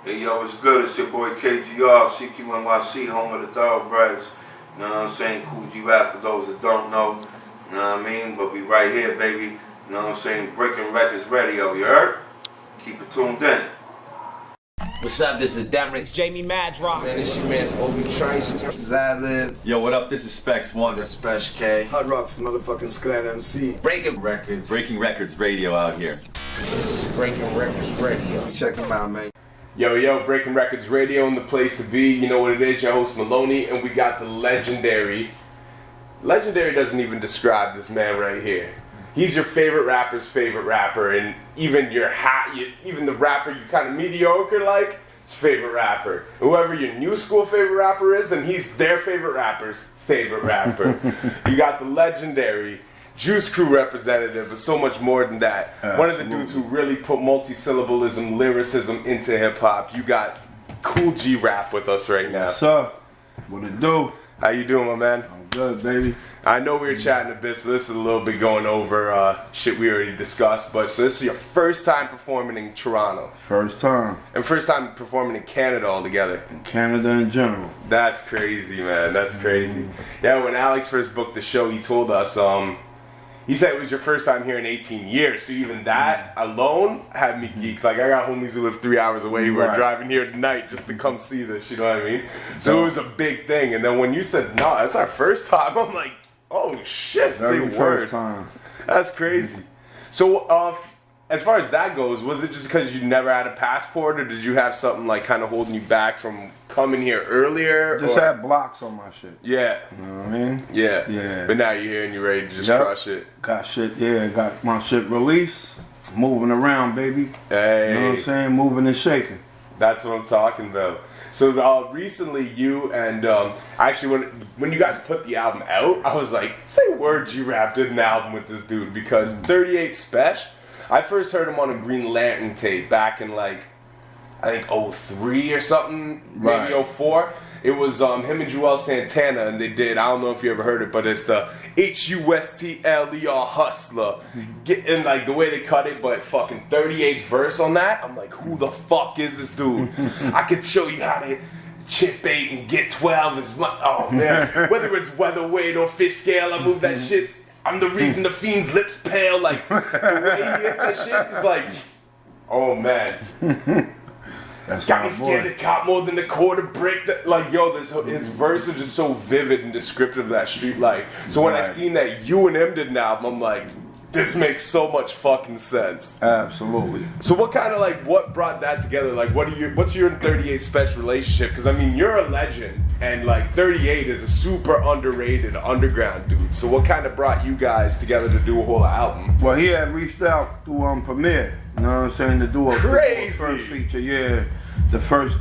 Hey yo, what's good? It's your boy KGR, CQNYC, home of the thoroughbreds. You know what I'm saying? Kool G Rap for those that don't know. You know what I mean? But we right here, baby. You know what I'm saying? Breaking Records Radio, you heard? Keep it tuned in. What's up? This is Derek. Jamie Madrock. Man, this your man's Obi Trice. This is Ad-Lib. Yo, what up? This is Specs One. This is Special K. Hot Rock's motherfucking Scrat MC. Breaking Records. Breaking Records Radio out here. This is Breaking Records Radio. Check them out, man. Yo, Breaking Records Radio in the place to be. You know what it is, your host Maloney, and we got the legendary doesn't even describe this man right here. He's your favorite rapper's favorite rapper, and even even the rapper you kind of mediocre like, his favorite rapper. Whoever your new school favorite rapper is, then he's their favorite rapper's favorite rapper. You got the legendary Juice Crew representative, but so much more than that. Absolutely. One of the dudes who really put multi-syllabalism, lyricism into hip-hop. You got Kool G Rap with us right now. What's up? What it do? How you doing, my man? I'm good, baby. I know we were chatting a bit, so this is a little bit going over shit we already discussed, but so this is your first time performing in Toronto. First time. And first time performing in Canada altogether. In Canada in general. That's crazy, man. That's crazy. Yeah, when Alex first booked the show, he told us, he said it was your first time here in 18 years, so even that alone had me geeked. Like, I got homies who live 3 hours away who are driving here tonight just to come see this, you know what I mean? So it was a big thing, and then when you said, no, that's our first time, I'm like, oh shit, say Very word. first time. That's crazy. So, as far as that goes, was it just because you never had a passport, or did you have something like kind of holding you back from coming here earlier? Just had blocks on my shit. Yeah. You know what I mean? Yeah. Yeah. But now you're here and you're ready to just crush it. Got shit, yeah, got my shit released. Moving around, baby. Hey. You know what I'm saying? Moving and shaking. That's what I'm talking about. So recently you and actually when you guys put the album out, I was like, say word, G Rap did an album with this dude, because 38 Special, I first heard him on a Green Lantern tape back in like, I think 03 or something, maybe 04. It was him and Joel Santana, and they did, I don't know if you ever heard it, but it's the HUSTLER Hustler. And like the way they cut it, but fucking 38's verse on that, I'm like, who the fuck is this dude? I could show you how to chip 8 and get 12 is my, oh man. Whether it's weather weight or fish scale, I move that shit. I'm the reason the fiend's lips pale. Like, the way he hits that shit is like, oh man. That's Got me my scared boy. to cop more than a quarter brick. Like, yo, his verse is just so vivid and descriptive of that street life. So when I seen that you and him did an album, I'm like, this makes so much fucking sense. Absolutely. So what brought that together? Like, what's your and 38 Special relationship? Because I mean, you're a legend, and like 38 is a super underrated underground dude. So what kind of brought you guys together to do a whole album? Well, he had reached out to Premier, you know what I'm saying, to do a first feature, yeah. The first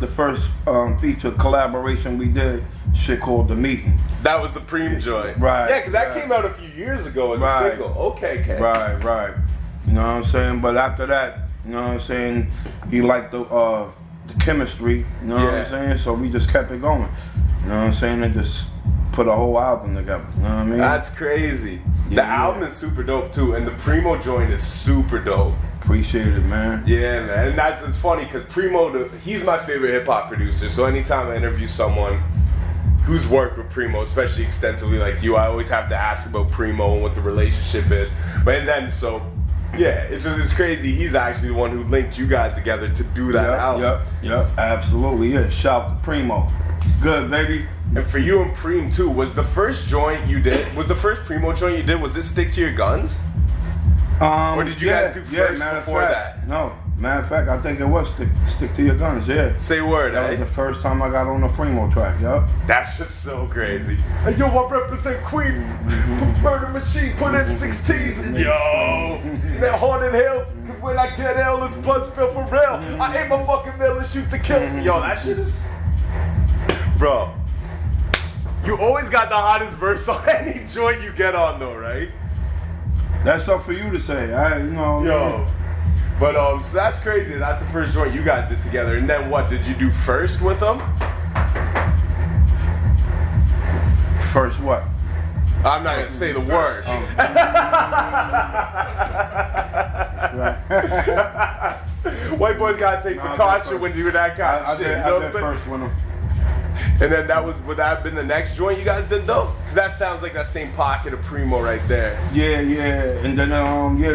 feature collaboration we did, shit called The Meeting. That was the Preem joint. Right. Yeah, because that came out a few years ago as a single. Okay. Right. You know what I'm saying? But after that, you know what I'm saying, he liked the chemistry, you know what I'm saying? So we just kept it going. You know what I'm saying? And just put a whole album together. You know what I mean? That's crazy. The album is super dope too, and the Primo joint is super dope. Appreciate it, man. Yeah, man. And it's funny because Primo, he's my favorite hip hop producer. So anytime I interview someone who's worked with Primo, especially extensively like you, I always have to ask about Primo and what the relationship is. But then it's crazy. He's actually the one who linked you guys together to do that album. Yep, absolutely. Yeah, shout out to Primo. It's good, baby. And for you and Preem too, was the first Primo joint you did, was it Stick to Your Guns? Or did you guys do first before that? No, matter of fact, I think it was Stick to Your Guns, yeah. Say word, That was the first time I got on a Primo track, yup. That's just so crazy. Hey, yo, I represent Queens. Murder Machine, put in 16s. Yo, that Haunted Hills, cause when I get ill, it's blood spill for real. I aim my fucking mill and shoot to kill. Yo, that shit is... Bro, you always got the hottest verse on any joint you get on though, right? That's up for you to say. Yo. But so that's crazy. That's the first joint you guys did together. And then what did you do first with them? First what? I'm not gonna say the word. White boys gotta take precaution when doing that kind of shit. You know what I'm saying? First one. And then would that have been the next joint you guys did though? Because that sounds like that same pocket of Primo right there. Yeah. And then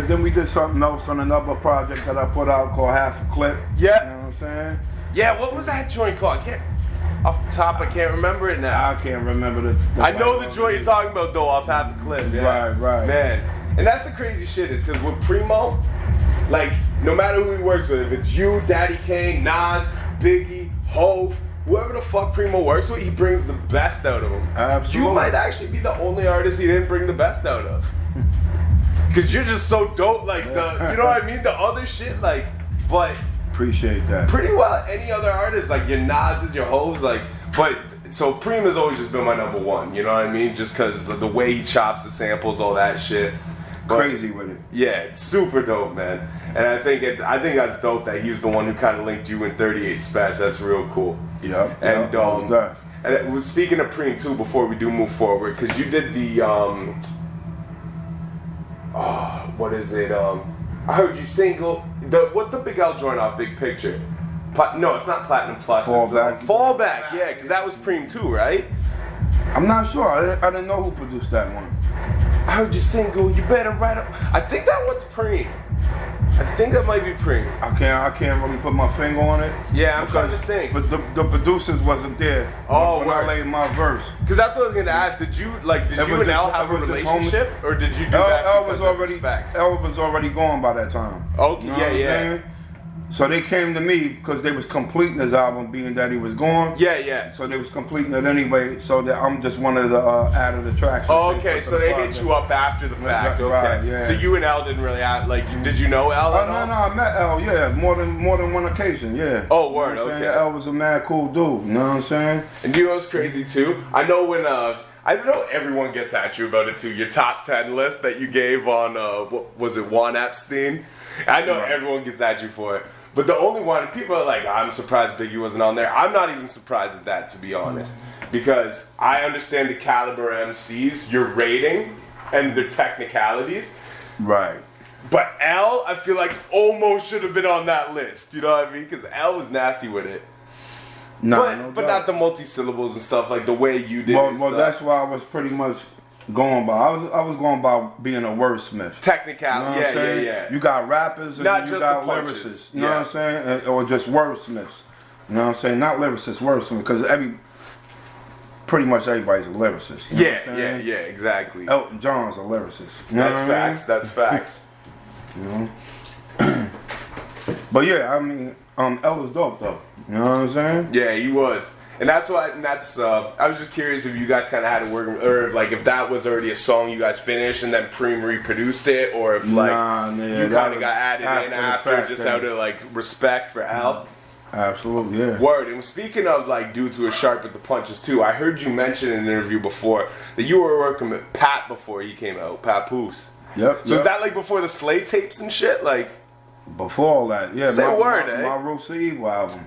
then we did something else on another project that I put out called Half a Clip. Yeah. You know what I'm saying? Yeah, what was that joint called? Off the top, I can't remember it now. I can't remember the I know the joint you're talking about though, off Half a Clip. Yeah. Right. Man, and that's the crazy shit is because with Primo, like no matter who he works with, if it's you, Daddy Kane, Nas, Biggie, Hove, whoever the fuck Primo works with, he brings the best out of him. Absolutely. You might actually be the only artist he didn't bring the best out of. Cause you're just so dope, like you know what I mean? The other shit, like, but appreciate that. pretty well any other artist, like your Nas's, your Hoves, like, but so Primo's always just been my number one, you know what I mean? Just cause the way he chops the samples, all that shit. But, Crazy with it. yeah, it's super dope, man. And I think that's dope that he was the one who kind of linked you in 38 Special. That's real cool. Yep. And that. and it was, speaking of Preem too, before we do move forward, because you did the what is it? I heard you single. What's the Big L joint off Big Picture? No, it's not Platinum Plus. Fallback. Fallback, yeah, because that was Preem too, right? I'm not sure. I didn't know who produced that one. I heard you single. You better write up. I think that one's Preem. I think that might be Preem. I can't really put my finger on it. Yeah, I'm trying to think. But the producers wasn't there when I laid my verse. Because that's what I was gonna ask. Did you and L have a relationship, or did you do that? L was already gone by that time. Okay, you know what I'm saying? So they came to me because they was completing his album, being that he was gone. Yeah. So they was completing it anyway. So that I'm just one of the added tracks. Oh, okay, so they hit you up after the fact. Okay. Right, yeah. So you and L didn't really have did you know L at all? No, I met L. Yeah, more than one occasion. Yeah. Oh, word. You know what I'm Okay. saying? L was a mad cool dude. You know what I'm saying? And you know what's crazy too? I know when I know everyone gets at you about it too. Your top 10 list that you gave on what was it, Juan Epstein? I know everyone gets at you for it. But the only one, people are like, I'm surprised Biggie wasn't on there. I'm not even surprised at that, to be honest. Because I understand the caliber MCs, your rating, and their technicalities. Right. But L, I feel like almost should have been on that list. You know what I mean? Because L was nasty with it. No, but not the multi-syllables and stuff, like the way you did it. Well, that's why I was pretty much going by. I was going by being a wordsmith. Technicality, You know what I'm saying? yeah. You got rappers and Not you just got the punches. lyricists. You know what I'm saying? Or just wordsmiths. You know what I'm saying? Not lyricists, wordsmiths. Because pretty much everybody's a lyricist. You know what I'm saying? Yeah, exactly. Elton John's a lyricist. You know That's what I mean? facts. That's facts. You know? But yeah, I mean, L is dope though. You know what I'm saying? Yeah, he was. And that's why, I was just curious if you guys kind of had to work, or like if that was already a song you guys finished and then Preem reproduced it, or if like you kind of got added in after just out of like respect for Al. Absolutely, yeah. Word. And speaking of like dudes who are sharp at the punches too, I heard you mention in an interview before that you were working with Pat before he came out, Papoose. Yep. So is that like before the Slay tapes and shit? Like before all that, yeah. Say word, eh? My Roots of Evil album.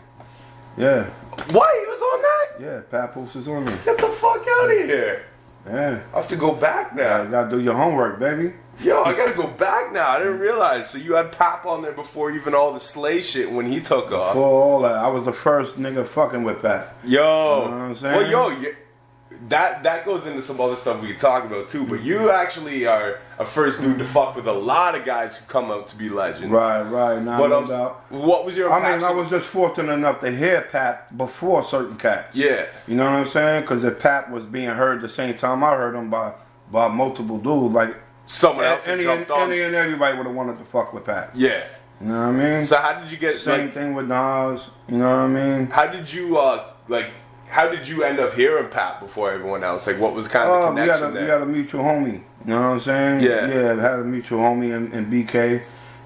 Yeah. What? He was on that? Yeah, Papoose is on there. Get the fuck out of here. Yeah. I have to go back now. You gotta do your homework, baby. Yo, I gotta go back now. I didn't realize. So you had Pap on there before even all the Slay shit when he took off. Before all that, I was the first nigga fucking with Pat. Yo. You know what I'm saying? Well, yo, that goes into some other stuff we could talk about too. But you actually are a first dude to fuck with a lot of guys who come out to be legends. Right. Now, But what was your? I was just fortunate enough to hear Pat before certain cats. Yeah. You know what I'm saying? Because if Pat was being heard the same time I heard him by multiple dudes, like someone else any and everybody would have wanted to fuck with Pat. Yeah. You know what I mean? So how did you get? Same thing with Nas. You know what I mean? How did you How did you end up hearing Pat before everyone else? Like, what was kind of the connection there? We got a mutual homie. You know what I'm saying? Yeah. Yeah, I had a mutual homie in BK.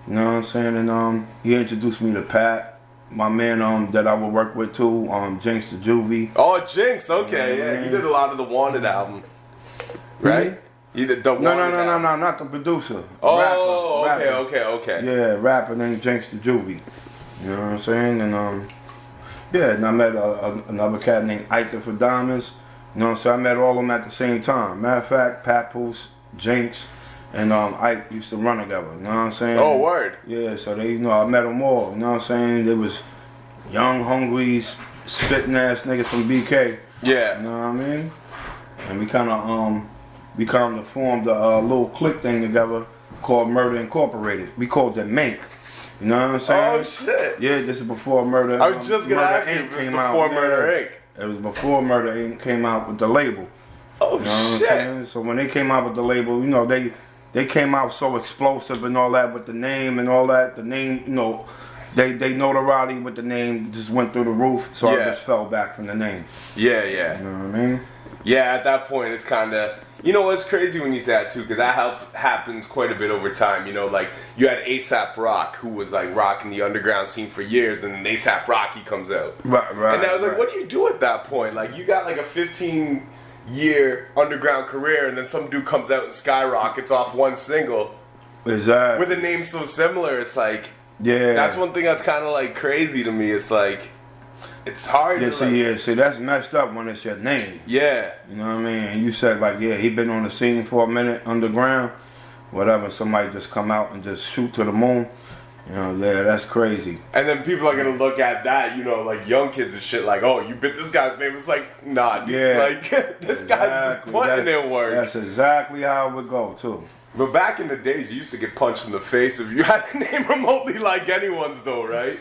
You know what I'm saying? And he introduced me to Pat, my man that I would work with too, Jinx the Juvie. Oh, Jinx. Okay, yeah. He did a lot of the Wanted album, right? He did the Wanted album. No, not the producer. Oh, rapper. Okay. Yeah, rapper named Jinx the Juvie. You know what I'm saying? And yeah, and I met another cat named Ike for Diamonds. You know what I'm saying? I met all of them at the same time. Matter of fact, Papoose, Jinx, and Ike used to run together. You know what I'm saying? Oh, word. Yeah, so they, I met them all. You know what I'm saying? They was young, hungry, spitting ass niggas from BK. Yeah. You know what I mean? And we kind of formed a little clique thing together called Murder Incorporated. We called it Mink. You know what I'm saying? Oh shit. Yeah, this is before Murder. I was just gonna ask you Inc. if it was came before out. Murder Yeah. Inc. It was before Murder Inc. came out with the label. Oh You know what I'm shit. saying? So when they came out with the label, they came out so explosive and all that with the name and all that. The name, they notoriety with the name just went through the roof. So I Yeah. just fell back from the name. Yeah, yeah. You know what I mean? Yeah, at that point, it's kind of, what's crazy when you say that too, because that happens quite a bit over time. Like you had A$AP Rock, who was like rocking the underground scene for years, and then A$AP Rocky comes out. Right. And I was like, right. what do you do at that point? Like you got like a 15-year underground career, and then some dude comes out and skyrockets off one single Exactly. with a name so similar. It's like, Yeah. that's one thing that's kind of like crazy to me. It's like, it's hard. Yeah, to see, that's messed up when it's your name. Yeah. You know what I mean? And you said like, yeah, he been on the scene for a minute underground, whatever. Somebody just come out and just shoot to the moon. Yeah, that's crazy. And then people are gonna look at that, like young kids and shit, like, oh, you bit this guy's name. It's like, nah, dude. Yeah. Like this guy's been putting in work. That's exactly how it would go too. But back in the days, you used to get punched in the face if you had a name remotely like anyone's, though, right?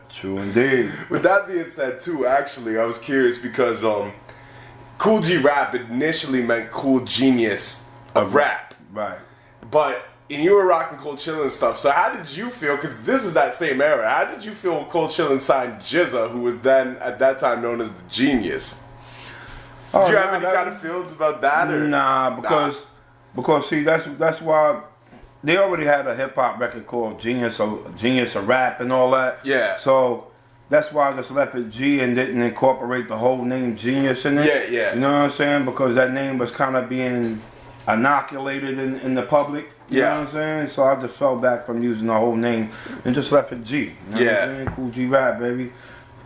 True indeed. With that being said, too, actually, I was curious because Kool G Rap initially meant Cool Genius of Rap. Right. But, and you were rocking Cold Chillin' and stuff, so how did you feel, because this is that same era, how did you feel when Cold Chillin' signed GZA, who was then, at that time, known as the Genius? Did you have any kind of feelings about that? Or? Nah, because see, that's why they already had a hip hop record called Genius of Rap and all that. Yeah. So that's why I just left it G and didn't incorporate the whole name Genius in it. Yeah, yeah. You know what I'm saying? Because that name was kind of being inoculated in the public. You know what I'm saying? So I just fell back from using the whole name and just left it G. You know what I'm saying? Kool G Rap, baby.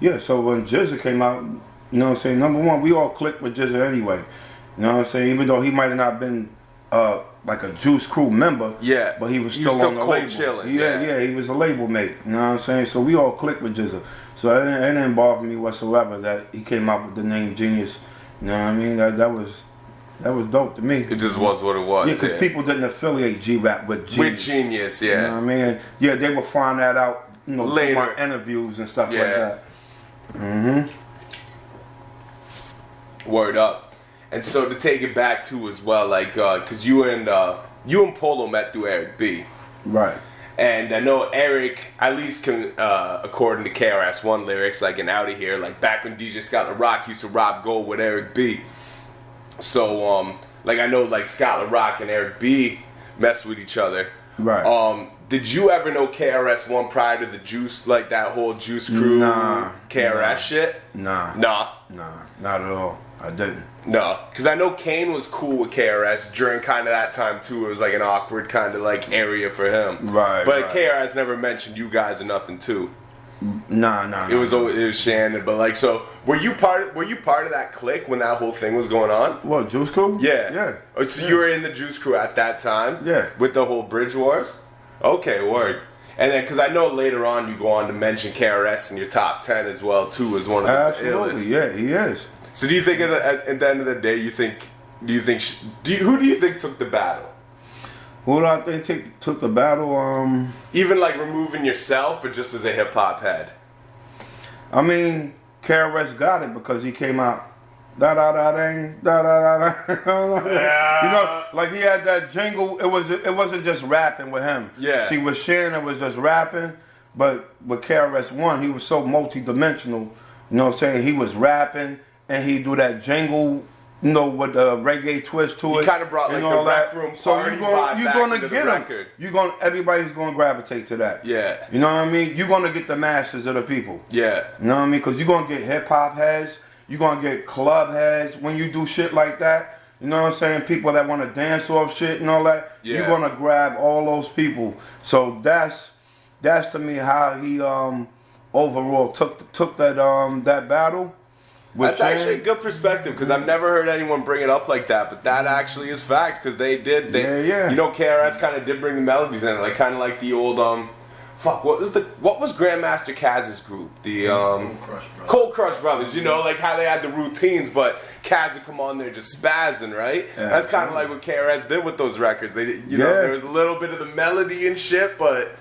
Yeah, so when GZA came out, you know what I'm saying? Number one, we all clicked with GZA anyway. You know what I'm saying? Even though he might have not been like a Juice Crew member, but he was still on the Cold label. Chillin', Yeah, he was a label mate. You know what I'm saying? So we all clicked with GZA. So it didn't bother me whatsoever that he came out with the name Genius. You know what I mean? That was dope to me. It just was what it was. Yeah, because people didn't affiliate G-Rap with Genius. With Genius, yeah. You know what I mean? Yeah, they would find that out, Later. through my interviews and stuff like that. Word up. And so to take it back to as well, like, because you and Polo met through Eric B. Right. And I know Eric, at least according to KRS-One lyrics, like in Outta Here, like back when DJ Scott LaRock used to rob gold with Eric B. So, like I know like Scott LaRock and Eric B messed with each other. Right. Did you ever know KRS-One prior to the Juice, like that whole Juice Crew KRS shit? Nah, not at all. I didn't. No, because I know Kane was cool with KRS during kind of that time too. It was like an awkward kind of like area for him. Right. But KRS never mentioned you guys or nothing too. Nah. It was Shannon. But like, so were you part of that clique when that whole thing was going on? What, Juice Crew? Yeah. Yeah. Oh, so you were in the Juice Crew at that time? Yeah. With the whole Bridge Wars? Okay, word. And then, because I know later on you go on to mention KRS in your top 10 as well too as one of the Absolutely, yeah, he is. So do you think at the end of the day, who do you think took the battle? Who do I think took the battle? Even like removing yourself, but just as a hip hop head. I mean, KRS got it because he came out da da da dang da da da da. You know, like he had that jingle. It wasn't just rapping with him. Yeah. See, with Shannon, it was just rapping, but with KRS-One, he was so multi-dimensional. You know what I'm saying? He was rapping. And he do that jingle, with the reggae twist to it. He kind of brought like the rec room party vibe you're back gonna into get the him. record. Everybody's gonna gravitate to that. Yeah. You know what I mean? You're gonna get the masses of the people. Yeah. You know what I mean? Because you're gonna get hip hop heads. You're gonna get club heads when you do shit like that. You know what I'm saying? People that want to dance off shit and all that. Yeah. You're gonna grab all those people. So that's to me how he overall took that battle. That's actually a good perspective because I've never heard anyone bring it up like that, but that actually is facts because they did. Yeah. You know, KRS kind of did bring the melodies in it, like kind of like the old what was Grandmaster Kaz's group? The Cold Crush Brothers. You know, like how they had the routines, but Kaz would come on there just spazzing, right? Yeah, that's kind of like what KRS did with those records. They, you know, there was a little bit of the melody and shit, but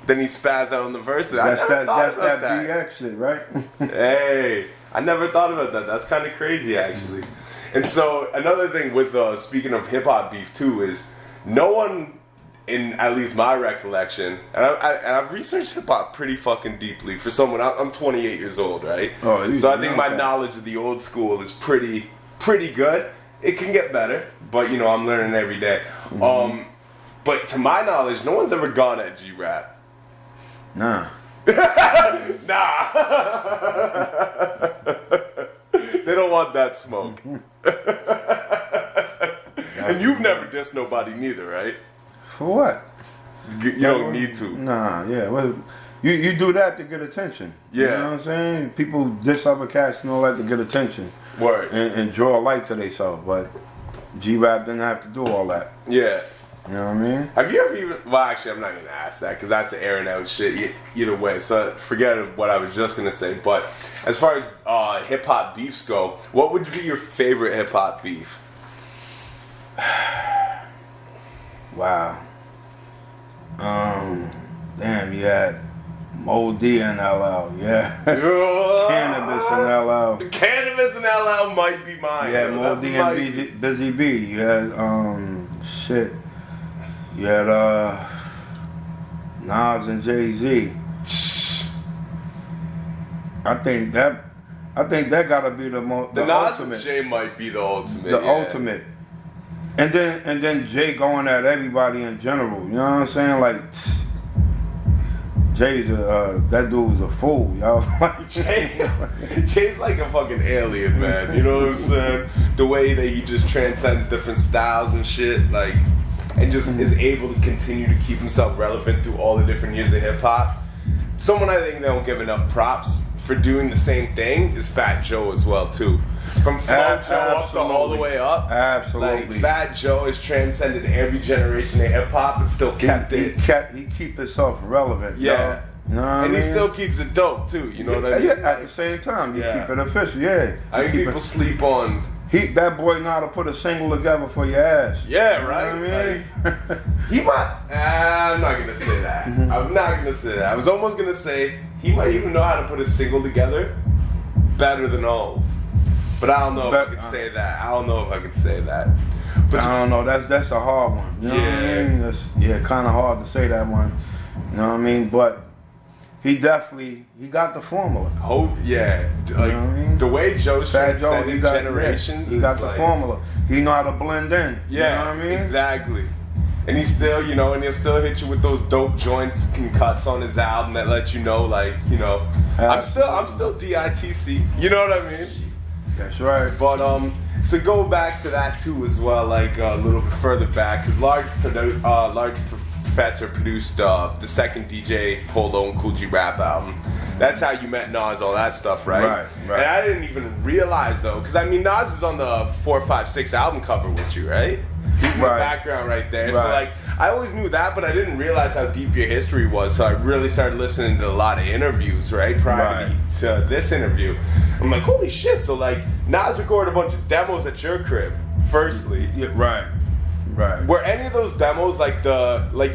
then he spazzed out on the verses. That's that BX shit, right? Hey, I never thought about that. That's kind of crazy, actually. And so another thing with speaking of hip hop beef too is no one, in at least my recollection, and I've researched hip hop pretty fucking deeply for someone. I'm 28 years old, right? Oh, so I think my knowledge of the old school is pretty good. It can get better, but you know I'm learning every day. But to my knowledge, no one's ever gone at G Rap. Nah. Nah. They don't want that smoke. And you've never dissed nobody neither, right? For what? You don't need to. Nah, yeah. Well, you do that to get attention. Yeah. You know what I'm saying? People diss other cats and all that to get attention. Word. And draw a light to themselves. But G-Rap didn't have to do all that. Yeah. You know what I mean? Have you ever even... Well, actually, I'm not going to ask that because that's an airing out shit either way. So forget what I was just going to say. But as far as hip-hop beefs go, what would be your favorite hip-hop beef? Wow. Damn, you had Mobb and LL. Yeah. Cannabis and LL. Cannabis and LL might be mine. You had Mobb and Busy B. You had, shit. You had Nas and Jay-Z. I think that gotta be the most. The Nas ultimate. and Jay might be the ultimate. The ultimate. And then Jay going at everybody in general. You know what I'm saying? Like Jay's that dude's a fool, y'all. Jay's like a fucking alien, man. You know what I'm saying? The way that he just transcends different styles and shit, like. And just is able to continue to keep himself relevant through all the different years of hip hop. Someone I think they don't give enough props for doing the same thing is Fat Joe as well too. From Flow Joe up to all the way up. Absolutely. Like Fat Joe has transcended every generation of hip hop and still kept it. He keep himself relevant. Yeah. You know what I mean? He still keeps it dope too. You know what I mean? Yeah. At the same time, you keep it official. Yeah. I think people sleep on. That boy know how to put a single together for your ass. Yeah, right. You know what I mean? Like, he might. I'm not gonna say that. I'm not gonna say that. I was almost gonna say he might even know how to put a single together better than all. But I don't know if I could say that. I don't know if I could say that. But I don't know. That's a hard one. You know what I mean? That's kind of hard to say that one. You know what I mean? But he got the formula. Oh yeah, like you know what I mean? The way Joe's transcending generations. He got the formula. He know how to blend in. Yeah, you know what I mean? Exactly. And he's still, you know, and he'll still hit you with those dope joints and cuts on his album that let you know, like, you know, I'm still DITC. You know what I mean? That's right. But so go back to that too as well, like a little bit further back, because Large Professor produced the second DJ Polo and Kool G Rap album. That's how you met Nas, all that stuff, right? Right. And I didn't even realize though, because I mean Nas is on the 4, 5, 6 album cover with you, right? He's in the background right there. So like, I always knew that, but I didn't realize how deep your history was. So I really started listening to a lot of interviews, right? Prior to this interview. I'm like, holy shit. So like, Nas recorded a bunch of demos at your crib, firstly. Yeah, right. Were any of those demos like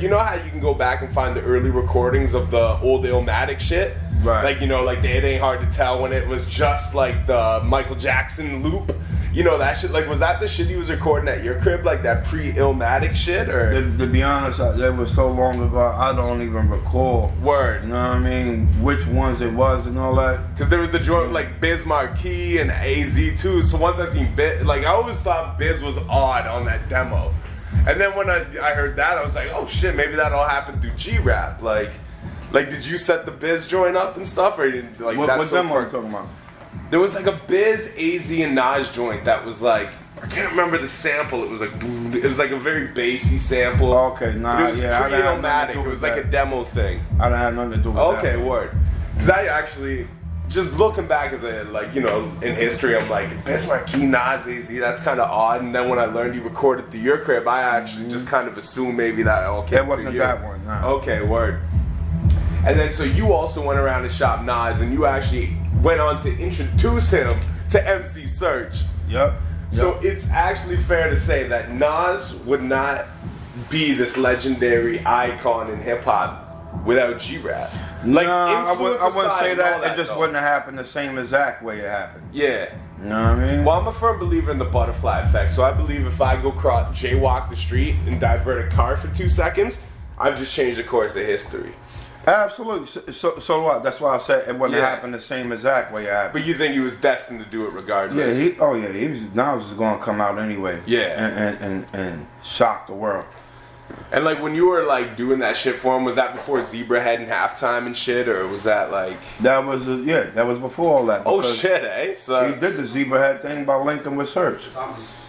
you know how you can go back and find the early recordings of the old Illmatic shit? Right. Like, you know, like It Ain't Hard to Tell when it was just like the Michael Jackson loop. You know, that shit, like, was that the shit he was recording at your crib? Like that pre-Illmatic shit? Or to be honest, that was so long ago, I don't even recall. Word. You know what I mean? Which ones it was and all that. Because there was the joint like Biz Marquee and AZ too. So once I seen Biz, like, I always thought Biz was odd on that demo. And then when I heard that, I was like, oh shit, maybe that all happened through G-Rap. Like, did you set the Biz joint up and stuff? Or didn't, like, what that's demo are you talking about? There was like a Biz, AZ, and Nas joint that was like, I can't remember the sample. It was like a very bassy sample. Okay, nah, it was pre-Illmatic. It was like a demo thing. I don't have nothing to do with that. Okay, word. Because I actually, just looking back as a, like, you know, in history, I'm like, Biz Markie, Nas, AZ, that's kind of odd. And then when I learned you recorded through your crib, I actually just kind of assumed maybe that all came It wasn't that one, no. Okay, word. And then so you also went around and shop Nas, and you actually went on to introduce him to MC Serch. Yep. So it's actually fair to say that Nas would not be this legendary icon in hip hop without G Rap. Like, no, I wouldn't say and all that. It just though. wouldn't have happened the same exact way it happened. Yeah. You know what I mean? Well, I'm a firm believer in the butterfly effect. So I believe if I go jaywalk the street and divert a car for 2 seconds, I've just changed the course of history. Absolutely. So what? That's why I said it wouldn't happen the same exact way it happened. But you think he was destined to do it regardless? Yeah. He was. Nas was going to come out anyway. Yeah. And shock the world. And like when you were like doing that shit for him, was that before Zebra Head and Halftime and shit, or was that like? That was that was before all that. Oh shit, eh? So he did the Zebra Head thing by linking with Serch.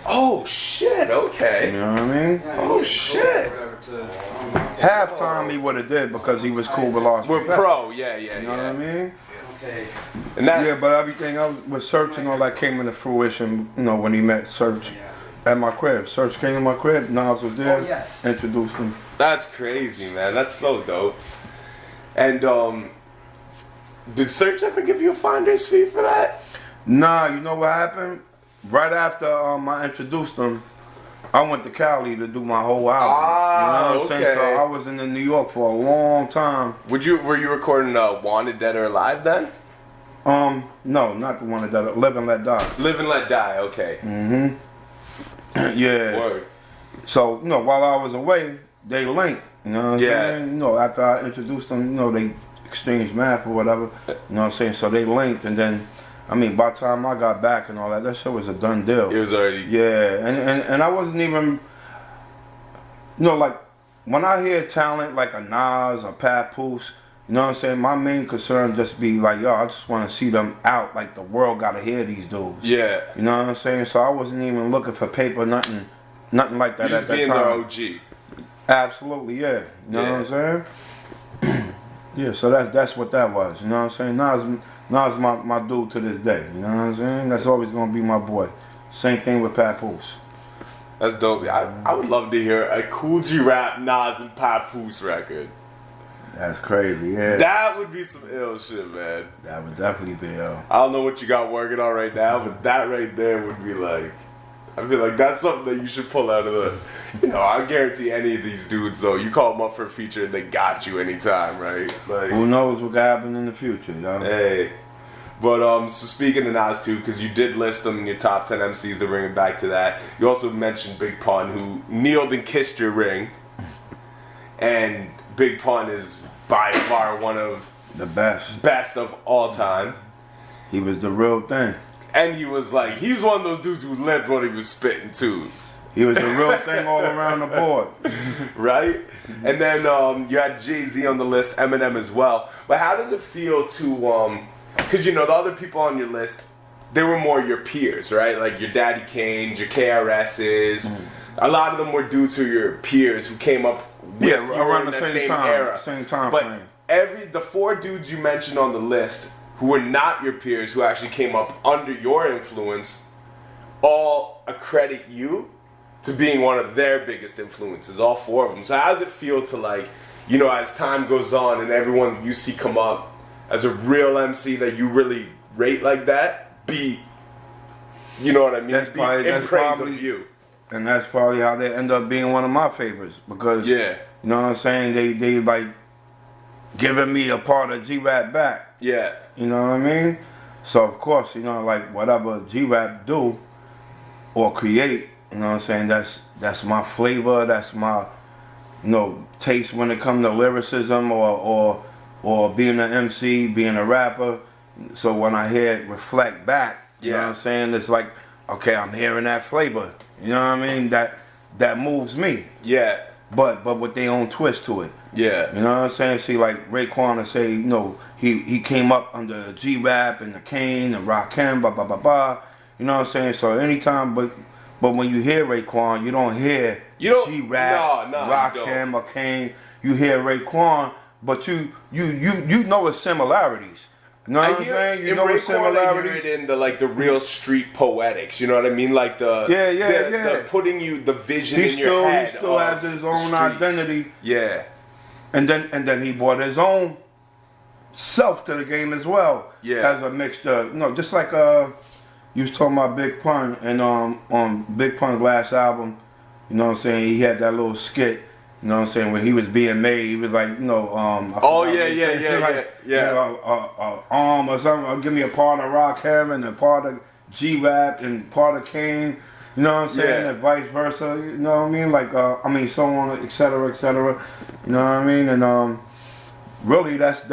Oh shit, okay. You know what I mean? Oh shit. Halftime he would have did because he was cool with Lost. We're pro, yeah. You know what I mean? Okay. And that, yeah, but everything else with Serch and all that came into fruition, you know, when he met Serch at my crib. Serch came to my crib, Nas was there, introduced him. That's crazy, man. That's so dope. And did Serch ever give you a finder's fee for that? Nah, you know what happened? Right after I introduced him, I went to Cali to do my whole album. Ah, you know what I'm saying? So I was in New York for a long time. Were you recording Wanted, Dead or Alive then? No, not the one that Live and Let Die. Live and Let Die, okay. Yeah. Word. So, you know, while I was away, they linked. You know what I'm saying? You know, after I introduced them, you know, they exchanged map or whatever. You know what I'm saying? So they linked, and then, I mean, by the time I got back and all that shit was a done deal. It was already... Yeah, and I wasn't even... You know, like, when I hear talent like a Nas or Papoose, you know what I'm saying? My main concern just be like, yo, I just want to see them out. Like, the world got to hear these dudes. Yeah. You know what I'm saying? So I wasn't even looking for paper, nothing like that You're at just that being time. the OG. Absolutely, yeah. You know what I'm saying? Yeah, so that's what that was. You know what I'm saying? Nas my dude to this day. You know what I'm saying? That's always going to be my boy. Same thing with Papoose. That's dope. I would love to hear a Kool G Rap, Nas, and Papoose record. That's crazy, yeah. That would be some ill shit, man. That would definitely be ill. I don't know what you got working on right now, but that right there would be like, I feel like that's something that you should pull out of the, you know, I guarantee any of these dudes though, you call them up for a feature and they got you anytime, right? Like, who knows what could happen in the future, yo? Hey. But so speaking of Nas too, because you did list them in your top 10 MCs to bring it back to that. You also mentioned Big Pun, who kneeled and kissed your ring. And Big Pun is by far one of the best of all time. He was the real thing. And he was one of those dudes who lived what he was spitting too. He was the real thing all around the board. Right? And then you had Jay-Z on the list, Eminem as well. But how does it feel to, because you know, the other people on your list, they were more your peers, right? Like your Daddy Kane's, your KRS's. A lot of them were dudes who your peers who came up with you around in the that same era. Same time but frame. The 4 dudes you mentioned on the list who were not your peers, who actually came up under your influence, all accredit you to being one of their biggest influences, all 4 of them. So how does it feel to, like, you know, as time goes on and everyone that you see come up as a real MC that you really rate like that, be, you know what I mean? That's be in praise of you. And that's probably how they end up being one of my favorites. Because, you know what I'm saying, they like, giving me a part of G-Rap back. Yeah. You know what I mean? So, of course, you know, like, whatever G-Rap do or create, you know what I'm saying, that's my flavor, that's my, you know, taste when it comes to lyricism or being an MC, being a rapper. So when I hear it reflect back, you know what I'm saying, it's like, okay, I'm hearing that flavor. You know what I mean? That moves me. Yeah. But with their own twist to it. Yeah. You know what I'm saying? See, like Raekwon will say, you know, he came up under G-Rap and the Kane and Rakim, blah, blah, blah, blah. You know what I'm saying? So anytime, but when you hear Raekwon, you don't hear G-Rap, Rakim, or Kane. You hear Raekwon, but you know the similarities. You know what I I'm hear saying? You in know what Raekwon, similarities? I hear it in the real street poetics. You know what I mean? Like the the putting you the vision in your head. He still has his own identity. Yeah. And then he brought his own self to the game as well. Yeah. As a mixture. You know, just like you was talking about Big Pun, and on Big Pun's last album, you know what I'm saying, he had that little skit, you know what I'm saying, when he was being made, he was like, you know, arm or something, give me a part of Rakim and a part of G Rap and part of Kane, you know what I'm saying, and vice versa, you know what I mean, like, so on, et cetera, you know what I mean, and really that's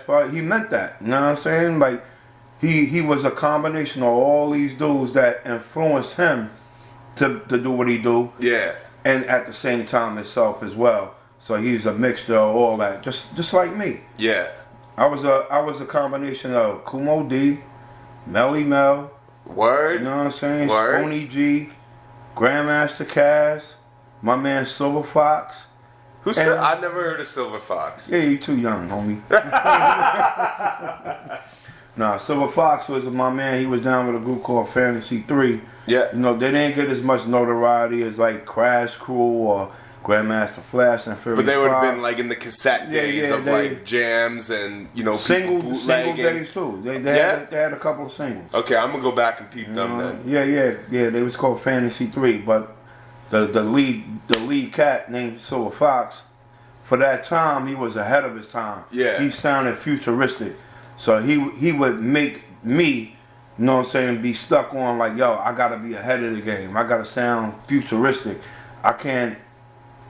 part, he meant that, you know what I'm saying, like, he was a combination of all these dudes that influenced him to do what he do. Yeah. And at the same time himself as well. So he's a mixture of all that. Just like me. Yeah. I was a combination of Kumo D, Melly Mel. Word. You know what I'm saying? Word. Symphony G, Grandmaster Caz, my man Silver Fox. I've never heard of Silver Fox. Yeah, you too young, homie. Nah, Silver Fox was my man. He was down with a group called Fantasy 3. Yeah. You know, they didn't get as much notoriety as like Crash Crew or Grandmaster Flash and Fury. But they would have been like in the cassette days of like jams and, you know, single days too. They had a couple of singles. Okay, I'm gonna go back and peep them then. Yeah. They was called Fantasy 3, but the lead cat named Silver Fox, for that time he was ahead of his time. Yeah. He sounded futuristic. So he would make me, you know what I'm saying, be stuck on like, yo, I gotta be ahead of the game. I gotta sound futuristic. I can't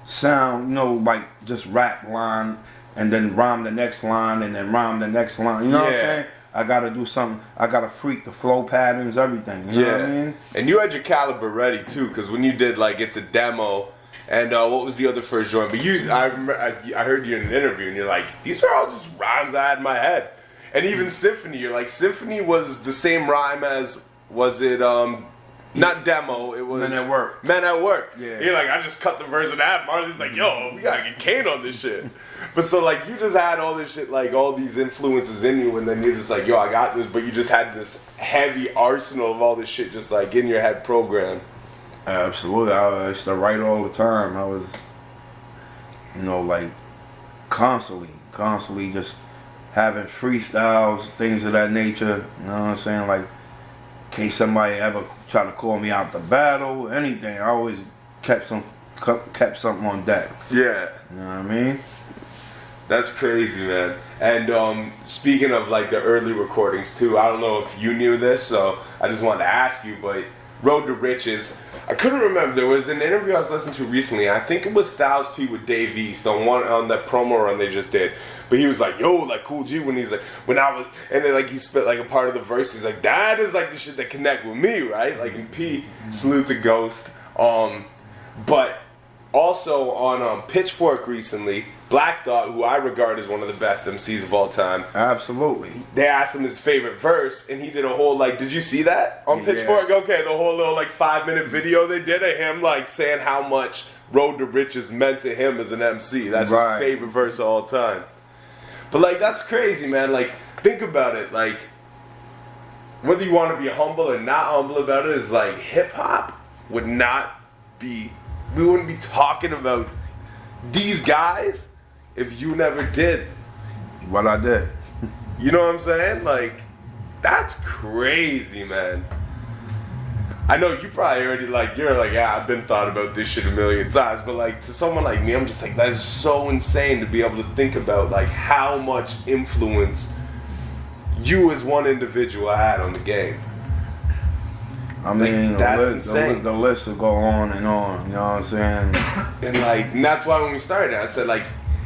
sound, you know, like just rap line and then rhyme the next line and then rhyme the next line. You know what I'm saying? I gotta do something. I gotta freak the flow patterns, everything. You know what I mean? And you had your caliber ready too, because when you did like It's a Demo. And what was the other first joint? But I remember I heard you in an interview and you're like, these are all just rhymes I had in my head. And even Symphony, you're like, Symphony was the same rhyme as, was it, not Demo, it was... Men at Work. Men at Work. Yeah. You're like, I just cut the verse of that. Marley's like, yo, we gotta get Kane on this shit. But so, like, you just had all this shit, like, all these influences in you, and then you're just like, yo, I got this, but you just had this heavy arsenal of all this shit just, like, in your head programmed. Absolutely. I used to write all the time. I was, you know, like, constantly just having freestyles, things of that nature, you know what I'm saying? Like, in case somebody ever try to call me out the battle, anything, I always kept something on deck. Yeah. You know what I mean? That's crazy, man. And speaking of like the early recordings too, I don't know if you knew this, so I just wanted to ask you, but Road to Riches, I couldn't remember. There was an interview I was listening to recently. I think it was Styles P with Dave East on that promo run they just did. But he was like, yo, like Kool G, when he was like, when I was, and then like he spit like a part of the verse. He's like, that is like the shit that connect with me, right? Like in P, salute to Ghost. But also on Pitchfork recently, Black Thought, who I regard as one of the best MCs of all time. Absolutely. They asked him his favorite verse, and he did a whole, like, did you see that on Pitchfork? Okay, the whole little, like, 5-minute video they did of him, like, saying how much Road to Riches meant to him as an MC. That's his favorite verse of all time. But, like, that's crazy, man. Like, think about it. Like, whether you want to be humble or not humble about it is, like, hip-hop would not be, we wouldn't be talking about these guys if you never did what I did. You know what I'm saying? Like, that's crazy, man. I know you probably already like, you're like, yeah, I've been thought about this shit a million times, but like to someone like me, I'm just like, that is so insane to be able to think about like how much influence you as one individual had on the game. I mean, the list will go on and on, you know what I'm saying? And like, and that's why when we started, I said like,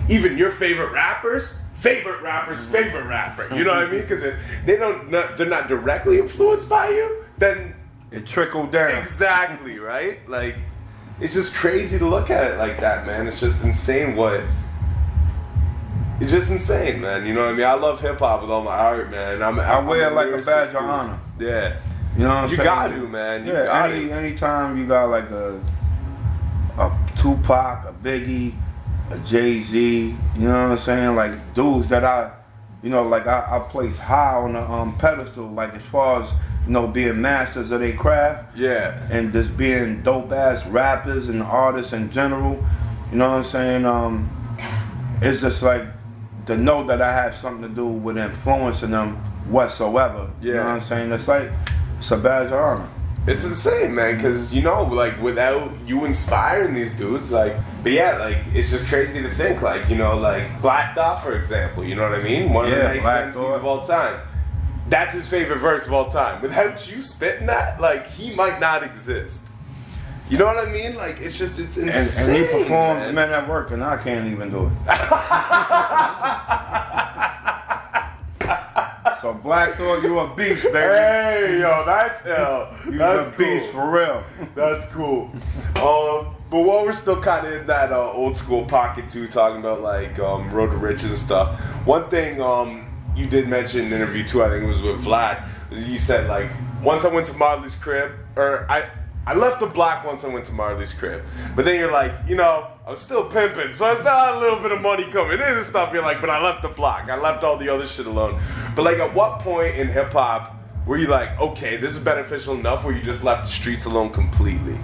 even your favorite rapper, you know what I mean? Because if they're not directly influenced by you, then it trickled down. Exactly, right? Like, it's just crazy to look at it like that, man. It's just insane it's just insane, man. You know what I mean? I love hip hop with all my heart, man. I wear it like a badge of honor. Yeah. You know what I'm saying? You got to, man. Anytime you got like a Tupac, a Biggie, a Jay-Z, you know what I'm saying? Like dudes that I you know, like I place high on the pedestal, like as far as, you know, being masters of their craft. Yeah. And just being dope ass rappers and artists in general. You know what I'm saying? It's just like to know that I have something to do with influencing them whatsoever. Yeah. You know what I'm saying? It's like, it's a badge of honor. It's insane, man, because, you know, like, without you inspiring these dudes, like, but yeah, like, it's just crazy to think, like, you know, like, Black Thought, for example, you know what I mean? One of the nicest MCs of all time. That's his favorite verse of all time. Without you spitting that, like, he might not exist. You know what I mean? Like, it's just, it's insane. And he performs men at work, and I can't even do it. So Black Thought, you a beast, baby. Hey, yo, that's hell. You're a beast for real. That's cool. But while we're still kind of in that old school pocket too, talking about like Road to Riches and stuff, one thing you did mention in an interview too, I think it was with Vlad, was you said like, once I went to Marley's crib, or I left the block once I went to Marley's crib. But then you're like, you know, I was still pimping, so I still had a little bit of money coming in and stuff. You're like, but I left the block. I left all the other shit alone. But like, at what point in hip hop were you like, okay, this is beneficial enough where you just left the streets alone completely?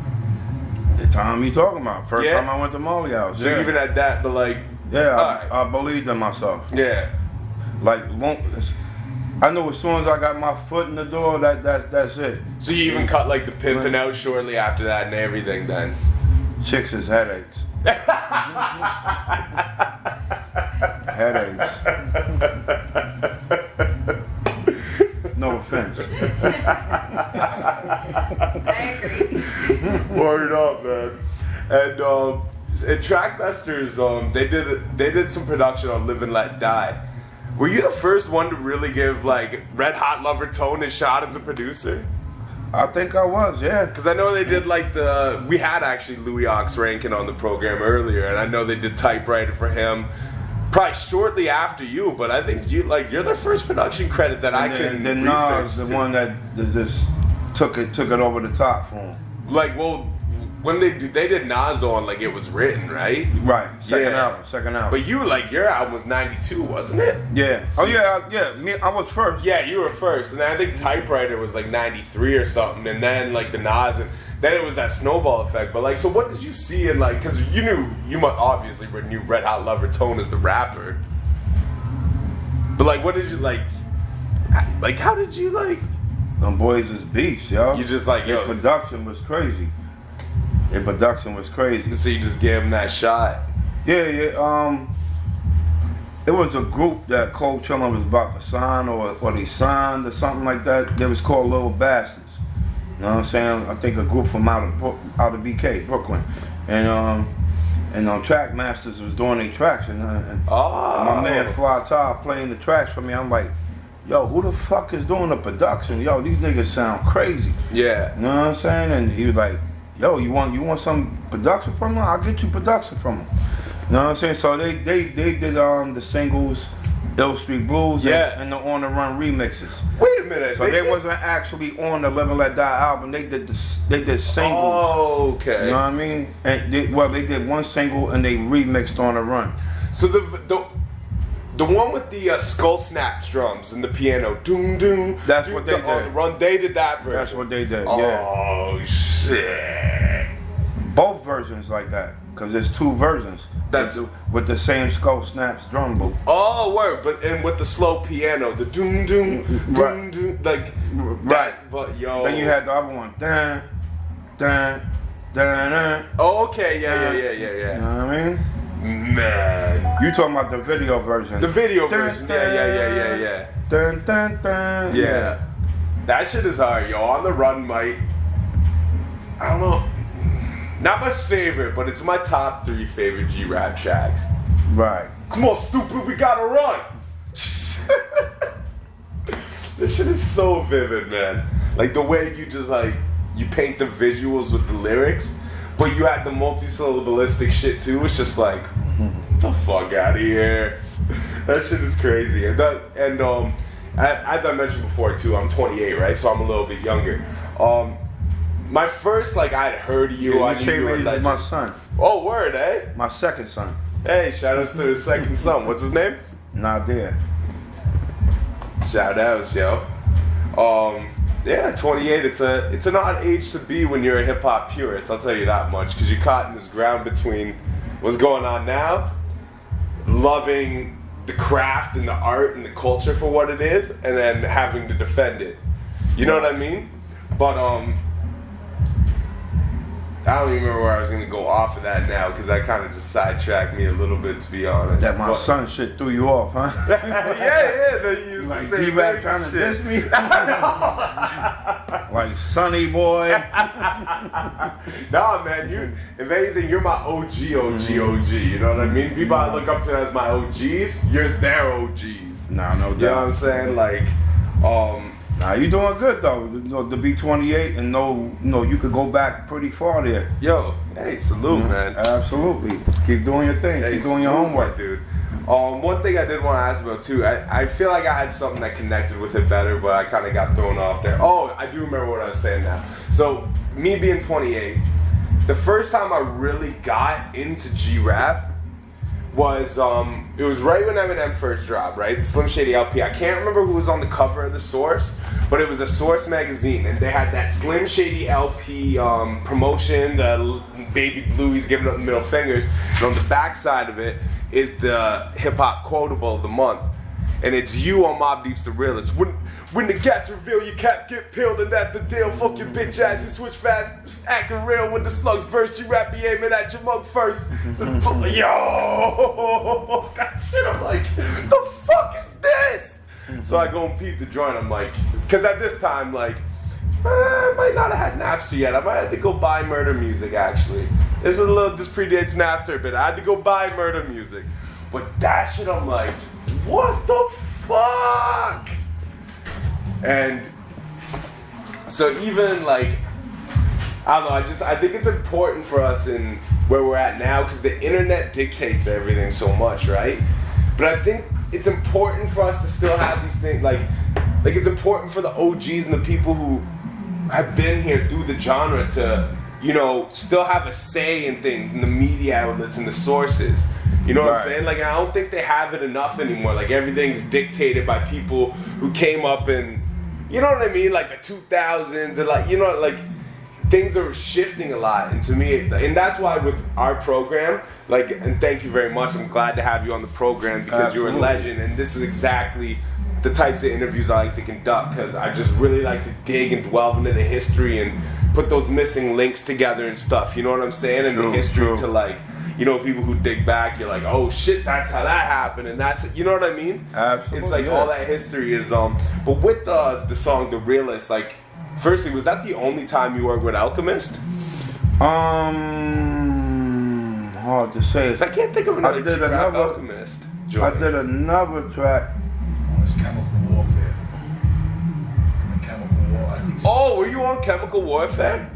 The time you talking about. First time I went to Molly House. So even at that, but like... Yeah, I believed in myself. Yeah. Like, I know as soon as I got my foot in the door, that's it. So you even cut like the pimping out shortly after that and everything then? Chicks is headaches. Headaches. No offense. I agree. Word up, man. And Trackmasters, they did some production on Live and Let Die. Were you the first one to really give like Red Hot Lover Tone a shot as a producer? I think I was, yeah. Because I know they did like we had actually Louis Ox Rankin on the program earlier, and I know they did Typewriter for him probably shortly after you, but I think you're the first production credit that I can then research. Nas, the one that just took it over the top for him. Like, well, when they did Nas though on like It Was Written, right? Right. Second album. But you like your album was '92, wasn't it? Yeah. So I was first. Yeah, you were first, and then I think Typewriter was like '93 or something, and then like the Nas, and then it was that snowball effect. But like, so what did you see in like? Because you obviously knew Red Hot Lover Tone as the rapper. But like, what did you like? Like, how did you like? Them boys is beasts, yo. You just like, yo. Their production was crazy. So you just gave him that shot. Yeah. It was a group that Cole Chillin was about to sign, or they signed or something like that. They was called Little Bastards. You know what I'm saying? I think a group from out of BK, Brooklyn, and Trackmasters was doing their tracks, and my man Fly Ty playing the tracks for me. I'm like, yo, who the fuck is doing the production? Yo, these niggas sound crazy. Yeah. You know what I'm saying? And he was like, yo, you want some production from them? I'll get you production from them. You know what I'm saying? So they did the singles, Ill Street Blues, and the On the Run remixes. Wait a minute. So they wasn't actually on the Live and Let Die album. They did singles. Oh, okay. You know what I mean? And they did one single and they remixed On the Run. So the one with the skull snaps drums and the piano, doom doom. That's what they did. On the Run, they did that version. That's what they did. Oh shit! Both versions like that, because there's two versions. That's with the same skull snaps drum loop. Oh, word! And with the slow piano, the doom doom doom doom, like that. But yo, then you had the other one, dun dun dun dun. Oh, okay, yeah. You know what I mean? Man, you talking about the video version? The video version, yeah. Dun dun dun. Yeah, that shit is hard, yo. On the Run might, I don't know, not my favorite, but it's my top 3 favorite G Rap tracks. Right. Come on, stupid, we gotta run. This shit is so vivid, man. Like the way you just like you paint the visuals with the lyrics. But you had the multi-syllabalistic shit too. It's just like, get the fuck out of here. That shit is crazy. And as I mentioned before too, I'm 28, right? So I'm a little bit younger. My first, like, I'd heard of you. Yeah, I knew you were like my son. Oh, word, eh? My second son. Hey, shout out to his second son. What's his name? Nadir. Shout outs, yo. Yeah, 28. It's an odd age to be when you're a hip hop purist. I'll tell you that much, because you're caught in this ground between what's going on now, loving the craft and the art and the culture for what it is, and then having to defend it. You know what I mean? But I don't even remember where I was gonna go off of that now, because that kind of just sidetracked me a little bit, to be honest. That my son shit threw you off, huh? yeah, they used Like to say D-Rap trying to diss me? Like Sonny boy. Nah, man, if anything, you're my OG. You know what I mean? People I look up to as my OGs, you're their OGs. Nah, no doubt. You know what I'm saying? Like, Nah, you doing good though. You know, to be 28 and know you could go back pretty far there. yo, hey, salute, man. Absolutely. Keep doing your thing. Hey, Keep doing your salute, homework, dude. One thing I did want to ask about too, I feel like I had something that connected with it better, but I kind of got thrown off there. Oh, I do remember what I was saying now. So, me being 28, the first time I really got into G Rap was, it was right when Eminem first dropped, right? The Slim Shady LP. I can't remember who was on the cover of the Source, but it was a Source magazine, and they had that Slim Shady LP promotion, the baby blue, he's giving up the middle fingers, and on the back side of it is the hip-hop quotable of the month. And it's you on Mobb Deep's The Realist. When the cats reveal your cap get peeled, and that's the deal. Fuck your bitch ass, you switch fast, acting real. When the slugs burst, you rap, be aiming at your mug first. Yo, that shit, I'm like, the fuck is this? So I go and peep the joint, I'm like, because at this time, like, I might not have had Napster yet. I might have to go buy Murder Music, actually. This predates Napster a bit. I had to go buy Murder Music. But that shit, I'm like, what the fuck? And so even like, I don't know, I think it's important for us in where we're at now, because the internet dictates everything so much, right? But I think it's important for us to still have these things, like it's important for the OGs and the people who have been here through the genre to, you know, still have a say in things, in the media outlets and the sources. You know what I'm saying? Like, I don't think they have it enough anymore. Like, everything's dictated by people who came up in, you know what I mean? Like, the 2000s, and like, you know, like, things are shifting a lot. And to me, and that's why with our program, like, and thank you very much. I'm glad to have you on the program, because you're a legend. And this is exactly the types of interviews I like to conduct, because I just really like to dig and delve into the history and put those missing links together and stuff. You know what I'm saying? And the history to, like, you know, people who dig back, you're like, oh shit, that's how that happened, and that's, you know what I mean? Absolutely. It's like all that history is, but with the song The Realist, like, firstly, was that the only time you worked with Alchemist? Hard to say. I can't think of another G Rap Alchemist joint. I did another track. It's Chemical Warfare. Chemical War, I think so. Oh, were you on Chemical Warfare?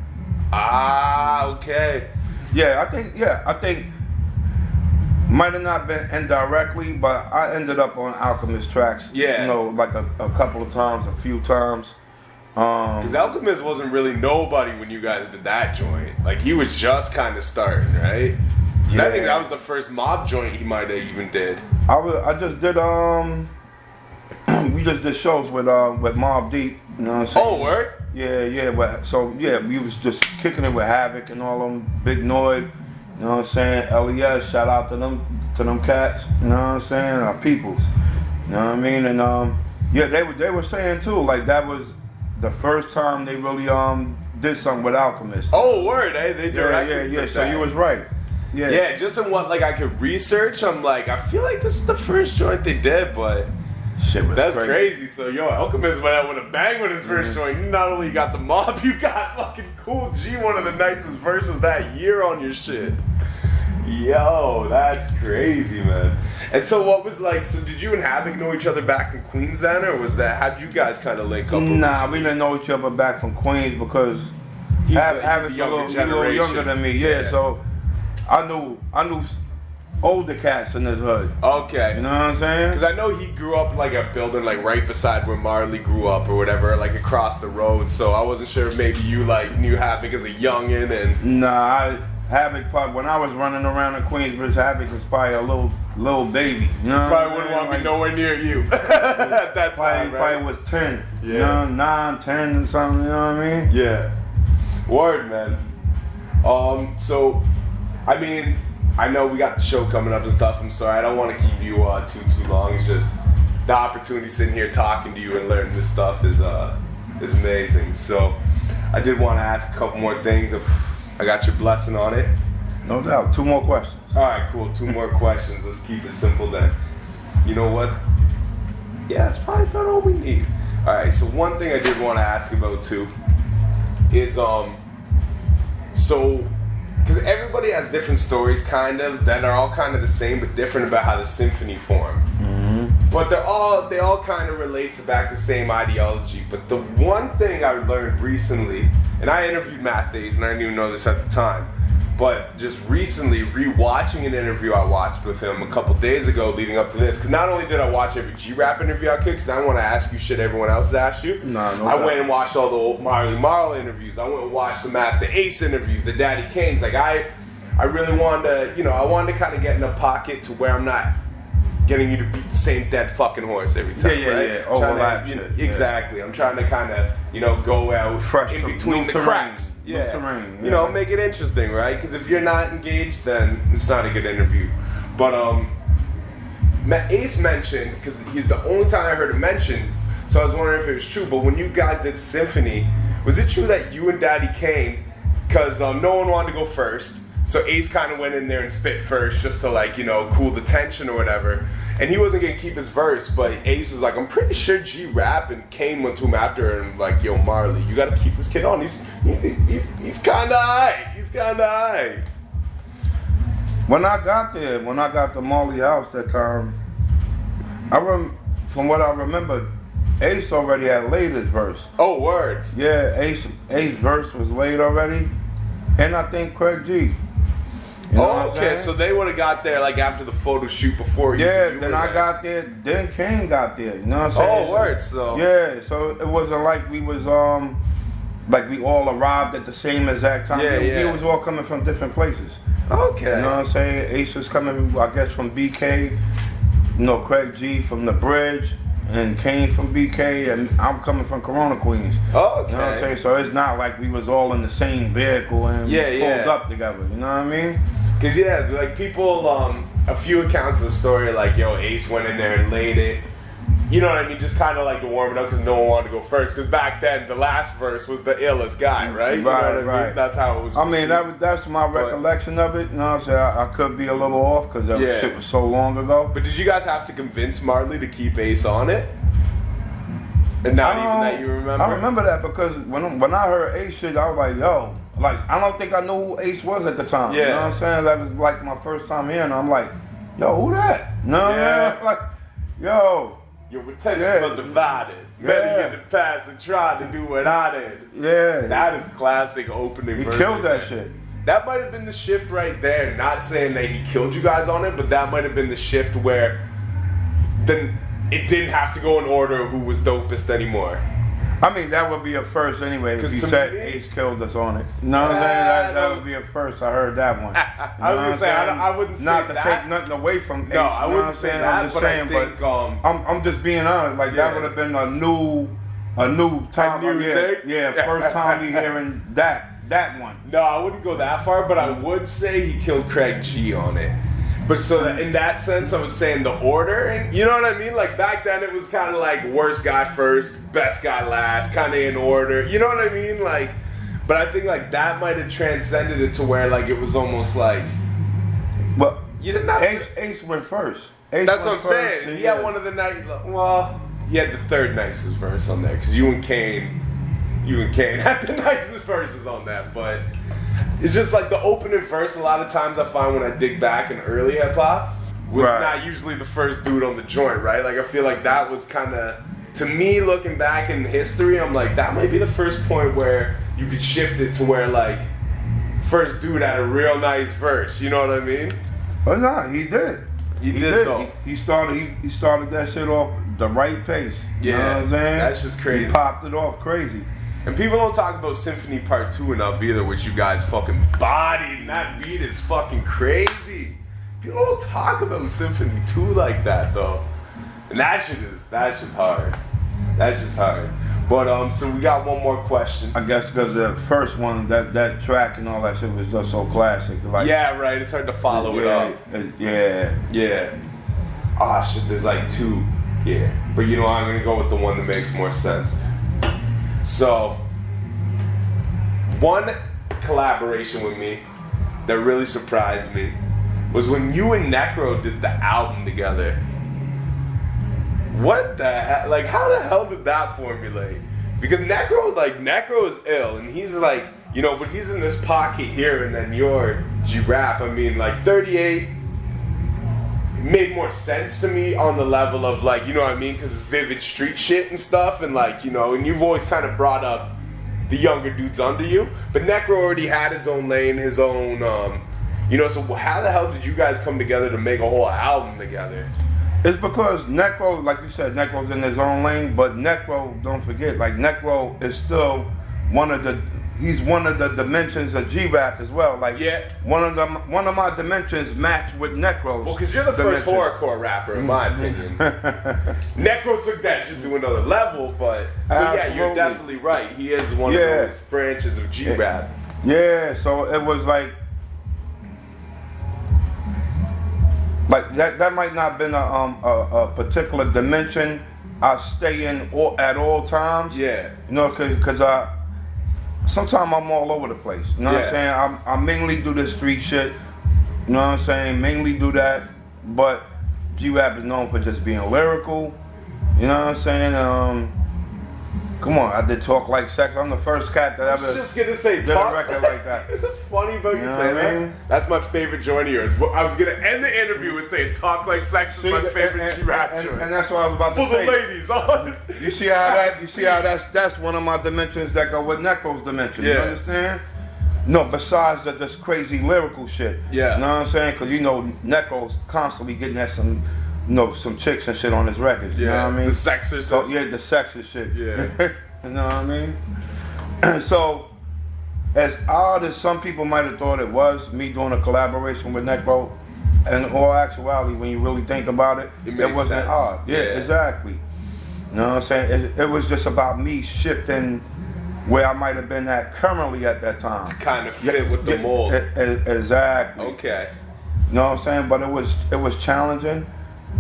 Ah, okay. Yeah, I think might have not been indirectly, but I ended up on Alchemist tracks. Yeah. You know, like a couple of times, a few times. Because Alchemist wasn't really nobody when you guys did that joint. Like, he was just kind of starting, right? Yeah. I think that was the first Mobb joint he might have even did. I just did we just did shows with Mobb Deep. You know what I'm saying? Oh, word? Yeah. But so we was just kicking it with Havoc and all them, Big Noid. You know what I'm saying? LES, shout out to them cats. You know what I'm saying? Our peoples. You know what I mean? And yeah, they were saying too, like that was the first time they really did something with Alchemist. Oh, word, eh? They directed. Yeah. So you was right. Yeah. Yeah, just in what like I could research, I'm like, I feel like this is the first joint they did, but shit was that's crazy. So yo, Alchemist went out with a bang with his first joint. You not only got the Mobb, you got fucking Kool G, one of the nicest verses that year on your shit. Yo, that's crazy, man. And so what was like, so did you and Havoc know each other back in Queens then, or was that, how'd you guys kind of link up? Nah, we didn't know each other back from Queens because Havoc's a little younger than me. Yeah, so I knew older cats in his hood. Okay. You know what I'm saying? Because I know he grew up like a building like right beside where Marley grew up or whatever, like across the road. So I wasn't sure if maybe you like knew Havoc as a youngin' and... Nah, Havoc probably, when I was running around in Queensbridge, Havoc was probably a little baby. You know, Probably wouldn't want to be nowhere near you at that time, right? Probably was 10. Yeah. You know, 9, 10 and something, you know what I mean? Yeah. Word, man. So, I mean, I know we got the show coming up and stuff. I'm sorry, I don't want to keep you too long. It's just the opportunity sitting here talking to you and learning this stuff is amazing. So, I did want to ask a couple more things if I got your blessing on it. No doubt. 2 more questions. All right, cool. 2 more questions. Let's keep it simple then. You know what? Yeah, that's probably about all we need. All right. So one thing I did want to ask about too is so because everybody has different stories, kind of that are all kind of the same but different about how the Symphony formed. Mm-hmm. But they all kind of relate to back the same ideology. But the one thing I learned recently, and I interviewed Mass Days, and I didn't even know this at the time. But just recently, re-watching an interview I watched with him a couple days ago leading up to this, because not only did I watch every G-Rap interview I could, because I don't want to ask you shit everyone else has asked you. I went and watched all the old Marley interviews. I went and watched the Master Ace interviews, the Daddy Kane's. Like, I really wanted to, I wanted to kind of get in a pocket to where I'm not getting you to beat the same dead fucking horse every time, right? Yeah. Overlap. Exactly. I'm trying to kind of, go out fresh in between the cracks. Yeah, make it interesting, right? Because if you're not engaged, then it's not a good interview. But Ace mentioned, because he's the only time I heard him mention, so I was wondering if it was true, but when you guys did Symphony, was it true that you and Daddy Kane, because no one wanted to go first, so Ace kind of went in there and spit first just to cool the tension or whatever, and he wasn't going to keep his verse, but Ace was like, I'm pretty sure G Rap, and Kane went to him after and like, yo, Marley, you got to keep this kid on. He's kind of high. He's kind of high. When I got to Marley house that time, from what I remember, Ace already had laid his verse. Oh, word. Yeah, Ace verse was laid already, and I think Craig G. You know what I'm saying? So they would have got there like after the photo shoot before you. Yeah, then I got there, then Kane got there. You know what I'm saying? Oh, word. So yeah, so it wasn't like we was like we all arrived at the same exact time. We was all coming from different places. Okay. You know what I'm saying? Ace was coming, I guess, from BK. Craig G from the Bridge, and Kane from BK, and I'm coming from Corona, Queens. Oh, okay. You know what I'm saying? So it's not like we was all in the same vehicle and pulled up together. You know what I mean? Cause like people, a few accounts of the story, like Ace went in there and laid it. You know what I mean? Just kind of like to warm it up because no one wanted to go first. Because back then, the last verse was the illest guy, right? You know what I mean? That's how it was. I mean, that's my recollection of it. You know what I'm saying? I could be a little off because that shit was so long ago. But did you guys have to convince Marley to keep Ace on it? And not even that you remember? I remember that because when I heard Ace shit, I was like, yo. Like, I don't think I knew who Ace was at the time. Yeah. You know what I'm saying? That was like my first time hearing. I'm like, yo, who that? You know what I mean? Like, yo. Your attention was divided. Many in the past and tried to do what I did. Yeah. That is classic opening verse. He killed that shit. That might have been the shift right there. Not saying that he killed you guys on it, but that might have been the shift where then it didn't have to go in order of who was dopest anymore. I mean, that would be a first anyway if you said Ace killed us on it. You know what I'm saying? That would be a first. I heard that one. I was gonna say, I wouldn't say that. Not to take nothing away from Ace. No, I wouldn't say that, I'm just saying, but I'm just being honest. Like, that would have been a new time. A new thing? Yeah, first time we hearing that one. No, I wouldn't go that far, but I would say he killed Craig G on it. But so in that sense, I was saying the order, and you know what I mean? Like back then it was kind of like worst guy first, best guy last, kind of in order. You know what I mean? Like, but I think like that might have transcended it to where like it was almost like, well, you didn't have Ace went first. That's what I'm saying. He had one of the he had the third nicest verse on there because you and Kane had the nicest verses on that, but. It's just like the opening verse, a lot of times I find when I dig back in early hip hop, was not usually the first dude on the joint, right? Like I feel like that was kind of, to me looking back in history, I'm like, that might be the first point where you could shift it to where like, first dude had a real nice verse, you know what I mean? Oh no, he did. He did though. He started that shit off the right pace. Yeah, you know what I'm saying? That's just crazy. He popped it off crazy. And people don't talk about Symphony Part 2 enough either, which you guys fucking bodied. And that beat is fucking crazy. People don't talk about Symphony 2 like that though. And that's just hard. That's just hard. But so we got one more question. I guess because the first one, that track and all that shit was just so classic. Like, yeah, right. It's hard to follow it up. Yeah. Ah, shit. There's like 2 here, but you know I'm gonna go with the one that makes more sense. So, one collaboration with me that really surprised me was when you and Necro did the album together. What the hell? Like, how the hell did that formulate? Because Necro is ill, and he's like, you know, but he's in this pocket here, and then you're G Rap. I mean, like, 38 made more sense to me on the level of, like, you know what I mean? Because vivid street shit and stuff, and, like, you know, and you've always kind of brought up the younger dudes under you. But Necro already had his own lane, his own, you know, so how the hell did you guys come together to make a whole album together? It's because Necro, like you said, Necro's in his own lane, but Necro, don't forget, like, Necro is still he's one of the dimensions of G-Rap as well. Like, yeah. one of my dimensions match with Necro's. Well, because you're the first horrorcore rapper, in my opinion. Necro took that shit to another level, but so yeah, you're definitely right. He is one of those branches of G-Rap. Yeah, so it was like that might not have been a particular dimension I stay in at all times. Yeah. You know, because sometimes I'm all over the place. You know what I'm saying? I mainly do this street shit. You know what I'm saying? Mainly do that. But G-Rap is known for just being lyrical. You know what I'm saying? Come on, I did Talk Like Sex. I'm the first cat that ever I was just gonna say, did a record like that. It's funny about you know saying what I that. mean? That's my favorite joint of yours. I was gonna end the interview with saying Talk Like Sex is my favorite G-Rap joint. And that's what I was about to For say. the ladies. You see how that's one of my dimensions that go with Necro's dimension. Yeah. You understand? No, besides this crazy lyrical shit. Yeah. You know what I'm saying? Because you know Necro's constantly getting at some chicks and shit on his records. You know what I mean? The sexer. So yeah, the sexist shit. Yeah. You know what I mean? So, as odd as some people might have thought it was, me doing a collaboration with Necro, in all actuality, when you really think about it, it wasn't sense. odd. Yeah, exactly. You know what I'm saying? It was just about me shifting where I might have been at currently at that time. To kind of fit with the mold. Exactly. Okay. You know what I'm saying? But it was challenging.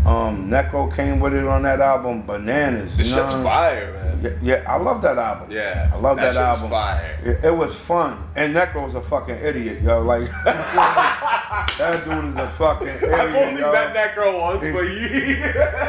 Necro came with it on that album, Bananas. This shit's fire, man. Yeah, I love that album. Yeah, I love that album. Fire. It was fun, and Necro's a fucking idiot, yo. Like that dude is a fucking idiot. I've only yo. met Necro once, but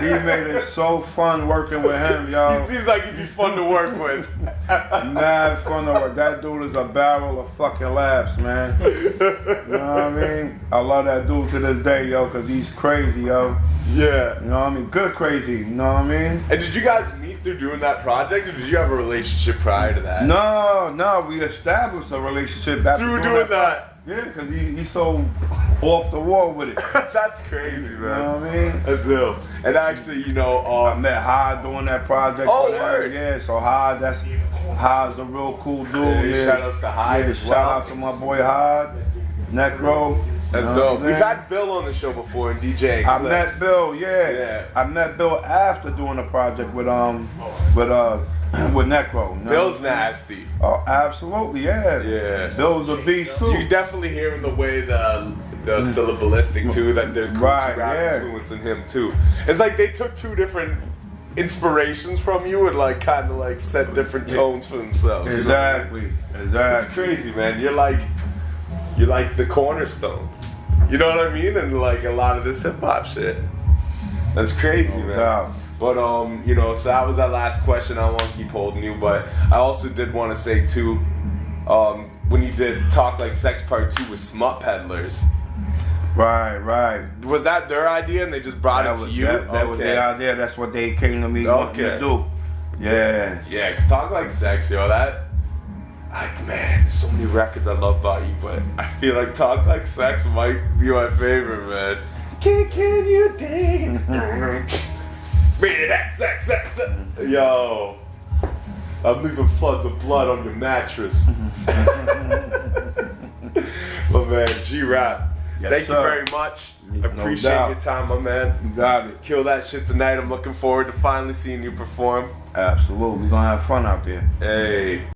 he made it so fun working with him, yo. He seems like he'd be fun to work with. Mad fun to work. That dude is a barrel of fucking laughs, man. You know what I mean? I love that dude to this day, yo, because he's crazy, yo. Yeah. You know what I mean? Good crazy, you know what I mean? And did you guys meet through doing that project, or did you have a relationship prior to that? No, we established a relationship after Through doing that? Yeah, because he's so off the wall with it. That's crazy, man. You know what I mean? That's ill. And actually, you know, I met Hyde doing that project. Oh, word. Yeah, so Hyde's a real cool dude. Yeah. Shout outs to Hyde as well. Shout out to my boy Hyde, Necro. That's dope. We've had Bill on the show before and DJ. I met Bill, yeah. I met Bill after doing the project with Necro. You know? Bill's nasty. Oh, absolutely, yeah. Yeah. Bill's a beast too. You definitely hear in the way the syllabalistic too that there's Kool G Rap influence in him too. It's like they took two different inspirations from you and like kind of like set different tones for themselves. Exactly. You know? Exactly. It's crazy, man. You're like the cornerstone. You know what I mean? And like a lot of this hip hop shit. That's crazy, man. Doubt. But you know, so that was our last question. I don't want to keep holding you, but I also did want to say too, when you did Talk Like Sex Part 2 with Smut Peddlers. Right. Was that their idea and they just brought it to you? That was their idea. That's what they came to me wanting to do. Yeah. Yeah, cause Talk Like Sex, yo, man, there's so many records I love about you, but I feel like Talk Like Sex might be my favorite, man. Can you dig? Read that sex. Yo. I'm leaving floods of blood on your mattress. My man, G Rap. Yes, Thank sir. you very much. No Appreciate doubt. your time, my man. You got it. Kill that shit tonight. I'm looking forward to finally seeing you perform. Absolutely. We're gonna have fun out there. Hey.